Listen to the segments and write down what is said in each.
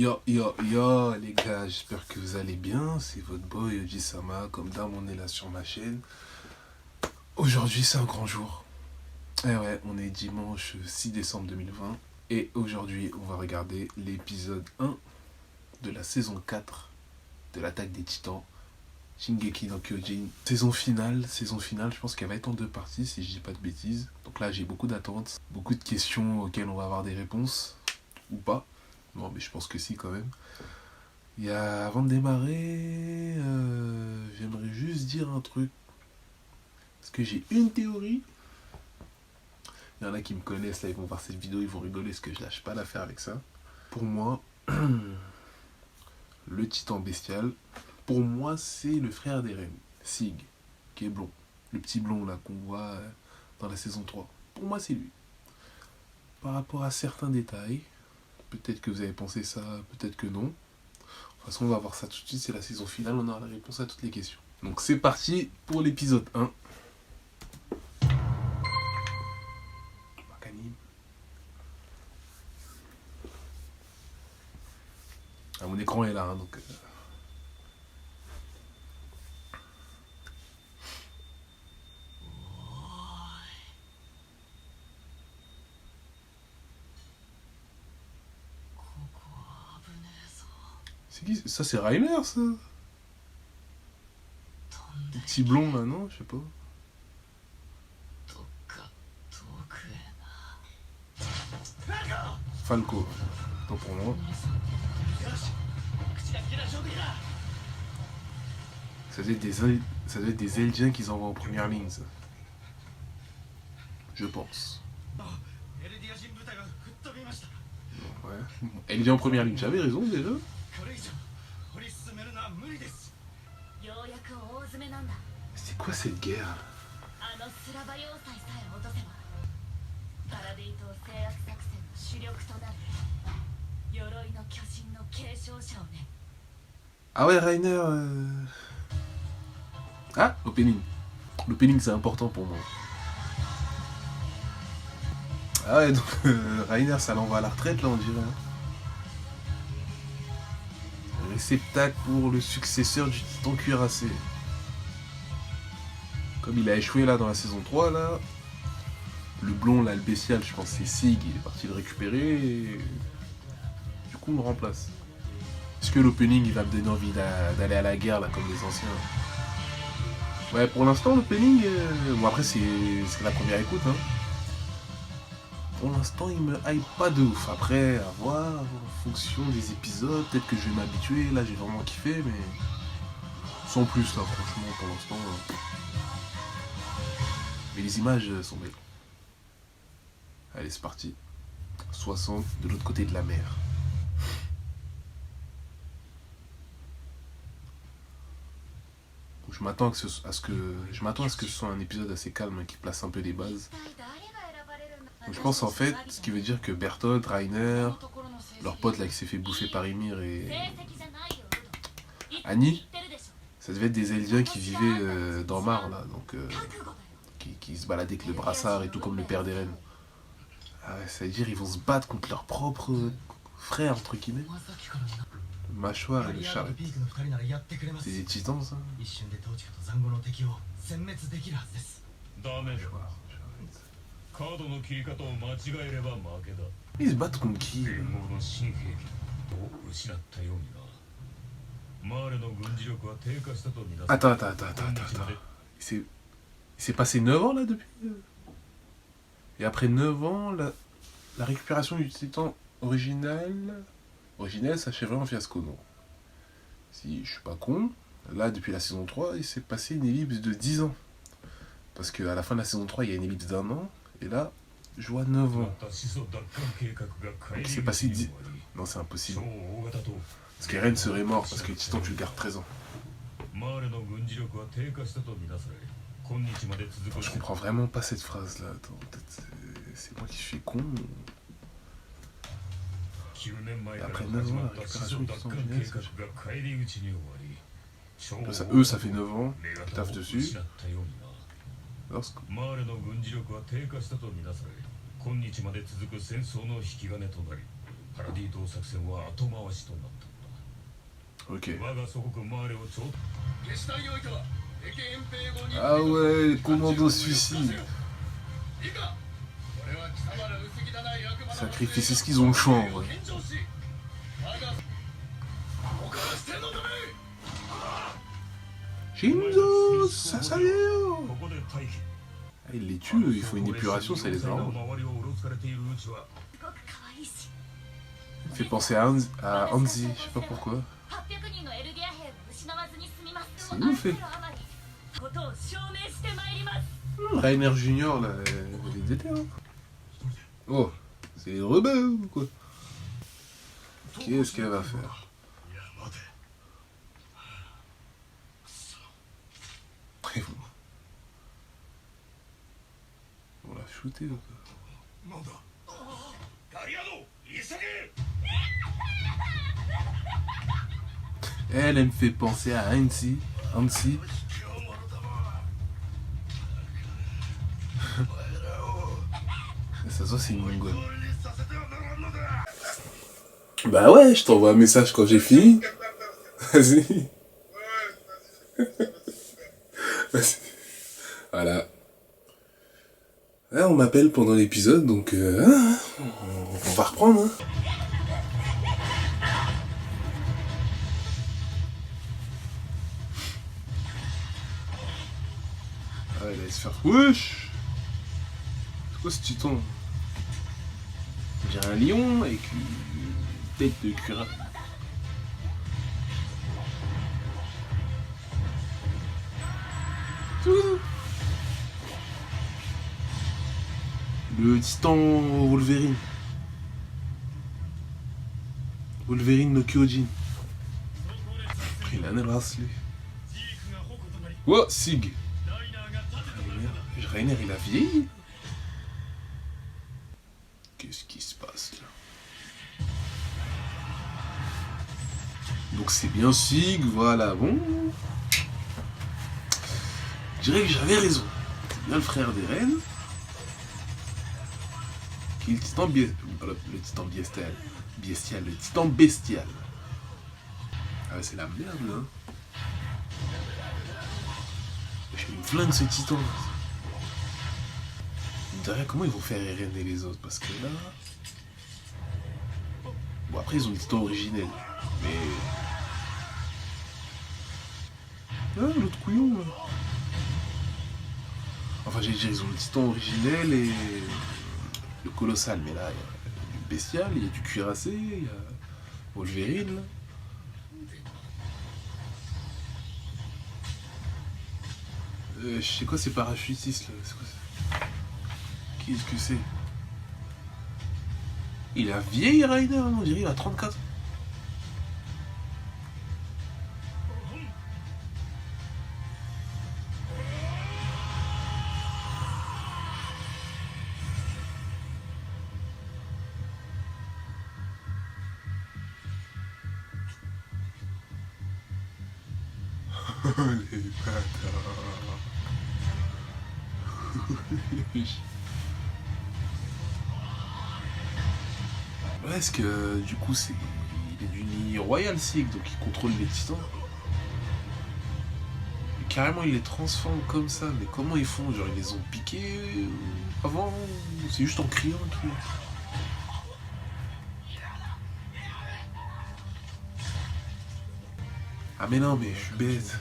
Yo, yo, yo, les gars, j'espère que vous allez bien. C'est votre boy Oji-sama, comme d'hab, on est là sur ma chaîne. Aujourd'hui, c'est un grand jour. Eh ouais, on est dimanche 6 décembre 2020. Et aujourd'hui, on va regarder l'épisode 1 de la saison 4 de l'Attaque des Titans. Shingeki no Kyojin. Saison finale, je pense qu'elle va être en 2 parties, si je dis pas de bêtises. Donc là, j'ai beaucoup d'attentes, beaucoup de questions auxquelles on va avoir des réponses, ou pas. Non, mais je pense que si, quand même. Avant de démarrer, j'aimerais juste dire un truc. Parce que j'ai une théorie. Il y en a qui me connaissent, là, ils vont voir cette vidéo, ils vont rigoler, parce que je lâche pas l'affaire avec ça. Pour moi, le titan bestial, pour moi, c'est le frère d'Eren, Sig, qui est blond. Le petit blond, là, qu'on voit dans la saison 3. Pour moi, c'est lui. Par rapport à certains détails, peut-être que vous avez pensé ça, peut-être que non. De toute façon, on va voir ça tout de suite, c'est la saison finale, on aura la réponse à toutes les questions. Donc c'est parti pour l'épisode 1. Ah, mon écran est là, hein, donc... C'est qui ça? C'est Reiner, ça? Le petit blond, là, non? Je sais pas. Falco. Tant pour moi. Ça doit être des Eldiens qu'ils envoient en première ligne, ça. Je pense. Ouais. Eldien en première ligne, j'avais raison déjà. C'est quoi cette guerre? Ah ouais, Reiner... Ah, l'opening. L'opening, c'est important pour moi. Ah ouais, donc Reiner, ça l'envoie à la retraite, là, on dirait. Réceptacle pour le successeur du titan cuirassé. Comme il a échoué, là, dans la saison 3, là... Le blond, là, le bestial, je pense c'est Sig, il est parti le récupérer, et... Du coup, on le remplace. Est-ce que l'opening, il va me donner envie d'aller à la guerre, là, comme les anciens? Ouais, pour l'instant, l'opening... Bon, après, c'est la première écoute, hein. Pour l'instant, il me hype pas de ouf. Après, à voir, en fonction des épisodes, peut-être que je vais m'habituer. Là, j'ai vraiment kiffé, mais... Sans plus, là, franchement, pour l'instant... Mais les images sont belles. Allez, c'est parti. 60, de l'autre côté de la mer. Je m'attends à ce que ce soit un épisode assez calme, hein, qui place un peu les bases. Donc, je pense en fait, ce qui veut dire que Bertolt, Reiner, leur pote là qui s'est fait bouffer par Ymir et Annie, ça devait être des Eldiens qui vivaient dans Mar là, donc qui se baladaient avec le brassard et tout comme le père d'Eren. Ah ouais, ça veut dire ils vont se battre contre leur propre frère entre guillemets. Le mâchoire et le charrette. C'est des titans ça. Mâchoire. Ils se battent contre qui? Attends. Il s'est passé 9 ans là depuis. Et après 9 ans, la récupération du titan originel s'achèverait en fiasco, non? Si je suis pas con, là depuis la saison 3, il s'est passé une ellipse de 10 ans. Parce qu'à la fin de la saison 3, il y a une ellipse d'1 an. Et là, je vois 9 ans. Donc il s'est passé 10... Non, c'est impossible. Parce qu'Eren serait mort, parce que le titan, tu le gardes 13 ans. Je comprends vraiment pas cette phrase-là. Attends, peut-être c'est moi qui suis con. Et après 9 ans, la récupération du titan originel, eux, ça fait 9 ans qu'ils taffent dessus. Lorsque... パラディ島作戦は後回しとなったのだ。 Ok. 我が祖国マーレをちょっと Ah ouais, commando suicide. Sacrifice, c'est ce qu'ils ont le choix en vrai. Shinzo, ça y est. Ah, il les tue, il faut une épuration, ça les arrange. Il me fait penser à Hanzi, je sais pas pourquoi. C'est ouf, hein. Rainer Junior, là, il est déter, hein. Oh, c'est les rebelles ou quoi? Qu'est-ce qu'elle va faire? On l'a shooté ou quoi? Elle me fait penser à Hanzi. Ça se voit, c'est une mongole. Bah ouais, je t'envoie un message quand j'ai fini. Vas-y. Vas-y. Voilà. Ouais, on m'appelle pendant l'épisode, donc on va reprendre. Hein. Ah, il allait se faire... Wesh! C'est quoi ce titan? J'ai un lion avec une tête de cuirasse. Le titan Wolverine. Wolverine no Kyojin. Il a un bracelet. Oh, Sig. Rainer, il a vieilli. Qu'est-ce qui se passe là? Donc c'est bien Sig, voilà, bon. Je dirais que j'avais raison. C'est bien le frère d'Eren. Qui est le titan bestial. Le titan bestial. Ah ouais, c'est la merde là. Je me flingue ce titan. Derrière, comment ils vont faire Eren et les autres? Parce que là... Bon, après, ils ont le titan originel. Mais... Ah, l'autre couillon, là. Enfin, j'ai dit, ils ont le titan originel et... le colossal. Mais là, il y a du bestial, il y a du cuirassé, il y a... Wolverine, là. Je sais quoi, ces parachutistes, là? C'est quoi ça? Qu'est-ce que c'est? Il a vieilli, Rainer, on dirait, il a 34. Les bâtards. Ouais, est-ce que du coup c'est... Il est du nid royal Sig, donc il contrôle les titans. Et carrément il les transforme comme ça, mais comment ils font? Genre ils les ont piqués avant? C'est juste en criant qu'ils... Ah mais non, mais je suis bête.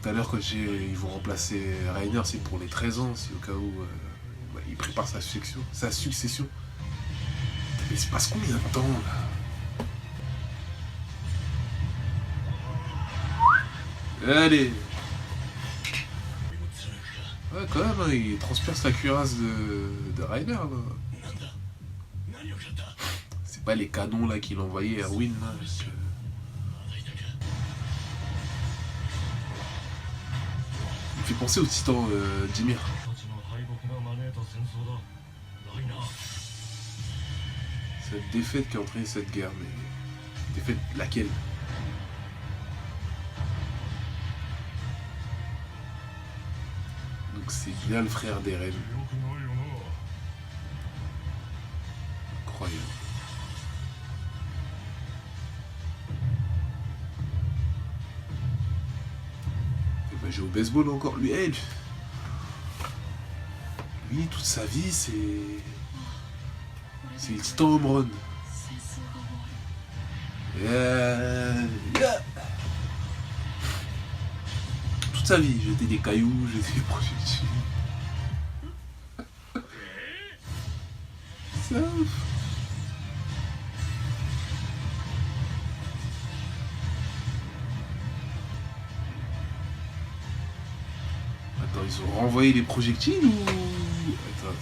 Tout à l'heure quand ils vont remplacer Rainer, c'est pour les 13 ans, c'est au cas où il prépare sa succession. Mais il se passe combien de temps là? Allez. Ouais quand même, hein, il transperce la cuirasse de Rainer là. C'est pas les canons là qu'il envoyait à Erwin là. Il me fait penser au titan Dimir. Cette défaite qui a entraîné cette guerre, mais... Défaite laquelle? Donc c'est bien le frère d'Eren. Bah, j'ai au baseball encore. Lui, toute sa vie, c'est le titan home run. Yeah. Toute sa vie, jeter des cailloux, jeter des projectiles. C'est ouf. Attends, ils ont renvoyé les projectiles ou... Attends.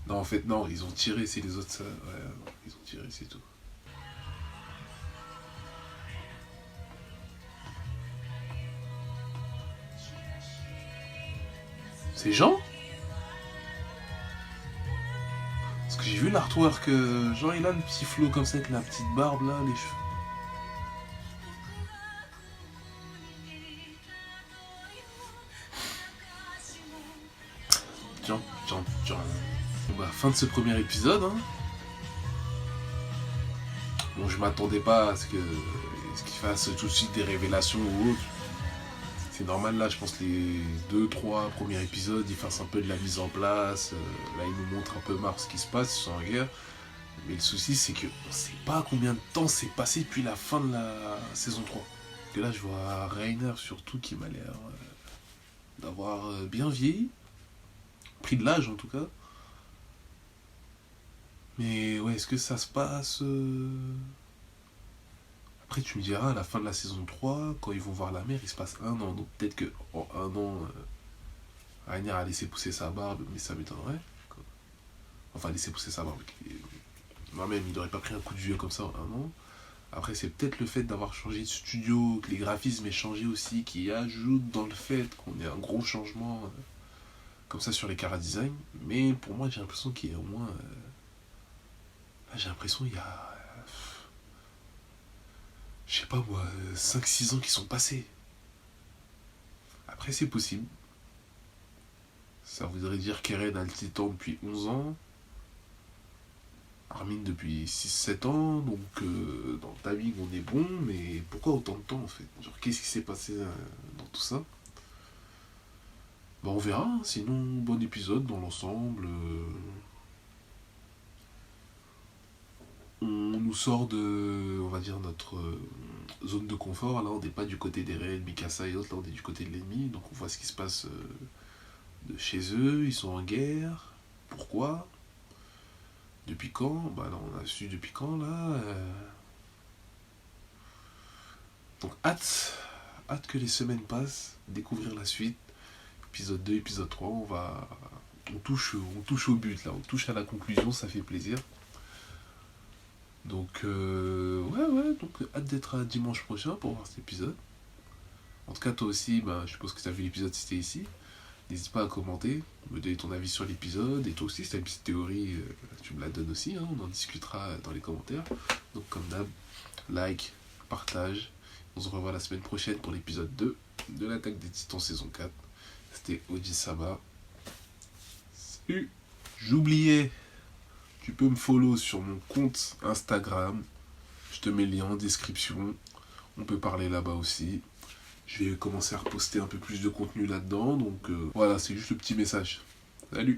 Non, en fait, non, ils ont tiré, c'est les autres, ça. Ouais, non, ils ont tiré, c'est tout. C'est Jean? Parce que j'ai vu l'artwork, Jean, il a le petit flow comme ça, avec la petite barbe, là, les cheveux. Jean. Bon, bah, fin de ce premier épisode, hein. Bon, je m'attendais pas à ce qu'il fasse tout de suite des révélations ou autre. C'est normal, là, je pense que les 2-3 premiers épisodes, ils fassent un peu de la mise en place. Là, ils nous montrent un peu Mars ce qui se passe, ils sont en guerre. Mais le souci, c'est qu'on ne sait pas combien de temps s'est passé depuis la fin de la saison 3. Et là, je vois Rainer surtout qui m'a l'air d'avoir bien vieilli. Pris de l'âge, en tout cas. Mais ouais, est-ce que ça se passe... Après, tu me diras, à la fin de la saison 3, quand ils vont voir la mer, il se passe 1 an. Donc peut-être qu'en 1 an, Rainer a laissé pousser sa barbe, mais ça m'étonnerait. Enfin, laisser pousser sa barbe. Moi-même, il n'aurait pas pris un coup de vieux comme ça en 1 an. Après, c'est peut-être le fait d'avoir changé de studio, que les graphismes aient changé aussi, qui ajoute dans le fait qu'on ait un gros changement comme ça sur les chara-design. Mais pour moi, j'ai l'impression qu'il y a au moins... j'ai l'impression qu'il y a... je sais pas moi, 5-6 ans qui sont passés. Après, c'est possible. Ça voudrait dire qu'Eren a le titan depuis 11 ans. Armin depuis 6-7 ans. Donc, dans le timing, on est bon. Mais pourquoi autant de temps, en fait? Genre, qu'est-ce qui s'est passé dans tout ça? Bah, on verra. Sinon, bon épisode dans l'ensemble. On nous sort de, on va dire, notre zone de confort. Là, on n'est pas du côté des réels, Mikasa et autres. Là, on est du côté de l'ennemi. Donc, on voit ce qui se passe de chez eux. Ils sont en guerre. Pourquoi? Depuis quand? Bah, là, on a su depuis quand, là. Donc, hâte que les semaines passent. Découvrir la suite. Épisode 2, épisode 3. On touche au but, là. On touche à la conclusion. Ça fait plaisir. Donc, donc hâte d'être à dimanche prochain pour voir cet épisode. En tout cas, toi aussi, je suppose que tu as vu l'épisode si t'es ici. N'hésite pas à commenter, me donner ton avis sur l'épisode. Et toi aussi, si tu as une petite théorie, tu me la donnes aussi. Hein, on en discutera dans les commentaires. Donc, comme d'hab, like, partage. On se revoit la semaine prochaine pour l'épisode 2 de l'Attaque des Titans saison 4. C'était Oji-sama. Salut! J'oubliais. Tu peux me follow sur mon compte Instagram. Je te mets le lien en description. On peut parler là-bas aussi. Je vais commencer à reposter un peu plus de contenu là-dedans. Donc voilà, c'est juste le petit message. Salut!